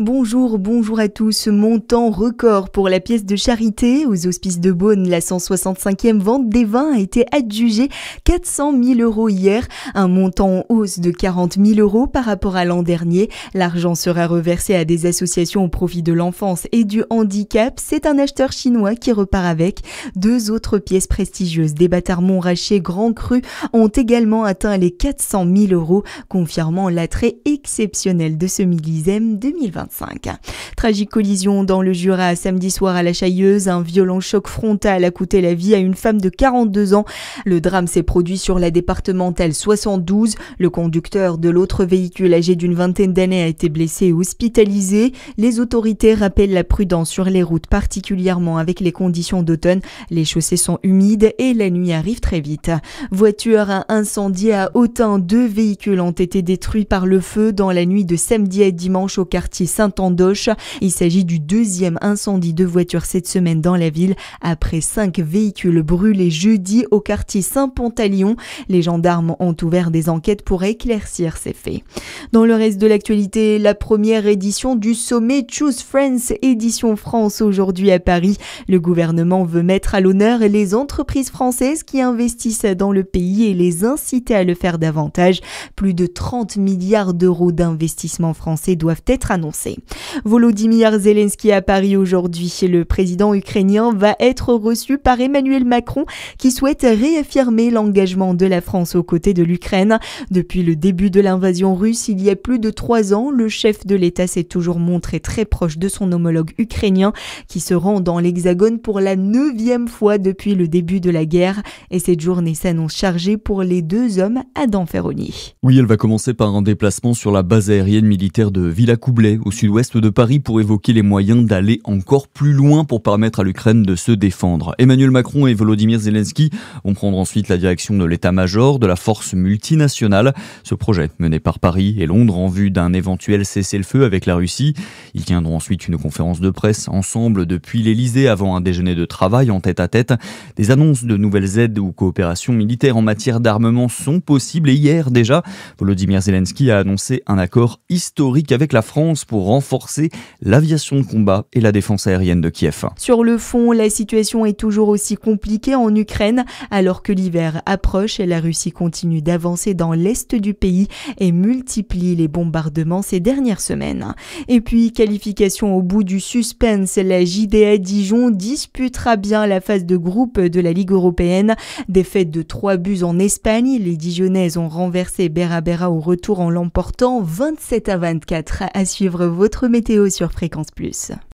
Bonjour à tous. Montant record pour la pièce de charité. Aux Hospices de Beaune, la 165e vente des vins a été adjugée 400 000 € hier. Un montant en hausse de 40 000 € par rapport à l'an dernier. L'argent sera reversé à des associations au profit de l'enfance et du handicap. C'est un acheteur chinois qui repart avec. 2 autres pièces prestigieuses des Bâtards Montrachet Grand Cru ont également atteint les 400 000 €, confirmant l'attrait exceptionnel de ce millésime 2025. Tragique collision dans le Jura samedi soir à la Chailleuse. Un violent choc frontal a coûté la vie à une femme de 42 ans. Le drame s'est produit sur la départementale 72. Le conducteur de l'autre véhicule âgé d'une vingtaine d'années a été blessé et hospitalisé. Les autorités rappellent la prudence sur les routes, particulièrement avec les conditions d'automne. Les chaussées sont humides et la nuit arrive très vite. Voiture incendiée à Autun. 2 véhicules ont été détruits par le feu dans la nuit de samedi à dimanche au quartier Saint-Andoche. Il s'agit du 2e incendie de voiture cette semaine dans la ville, après 5 véhicules brûlés jeudi au quartier Saint-Pantaleon. Les gendarmes ont ouvert des enquêtes pour éclaircir ces faits. Dans le reste de l'actualité, la première édition du sommet Choose France Édition France aujourd'hui à Paris. Le gouvernement veut mettre à l'honneur les entreprises françaises qui investissent dans le pays et les inciter à le faire davantage. Plus de 30 milliards d'euros d'investissements français doivent être annoncés. Volodymyr Zelensky à Paris aujourd'hui. Le président ukrainien va être reçu par Emmanuel Macron qui souhaite réaffirmer l'engagement de la France aux côtés de l'Ukraine. Depuis le début de l'invasion russe, il y a plus de 3 ans, le chef de l'État s'est toujours montré très proche de son homologue ukrainien qui se rend dans l'Hexagone pour la 9e fois depuis le début de la guerre. Et cette journée s'annonce chargée pour les 2 hommes Adam Ferroni. Oui, elle va commencer par un déplacement sur la base aérienne militaire de Villacoublay, au sud-ouest de Paris, pour évoquer les moyens d'aller encore plus loin pour permettre à l'Ukraine de se défendre. Emmanuel Macron et Volodymyr Zelensky vont prendre ensuite la direction de l'état-major de la force multinationale. Ce projet, mené par Paris et Londres en vue d'un éventuel cessez-le-feu avec la Russie. Ils tiendront ensuite une conférence de presse ensemble depuis l'Elysée avant un déjeuner de travail en tête-à-tête. Des annonces de nouvelles aides ou coopérations militaires en matière d'armement sont possibles et hier déjà, Volodymyr Zelensky a annoncé un accord historique avec la France pour renforcer l'aviation de combat et la défense aérienne de Kiev. Sur le fond, la situation est toujours aussi compliquée en Ukraine. Alors que l'hiver approche, la Russie continue d'avancer dans l'est du pays et multiplie les bombardements ces dernières semaines. Et puis, qualification au bout du suspense, la JDA Dijon disputera bien la phase de groupe de la Ligue européenne. Défaite de 3 buts en Espagne, les Dijonnaises ont renversé Bera au retour en l'emportant 27-24. À suivre votre météo sur Fréquence Plus.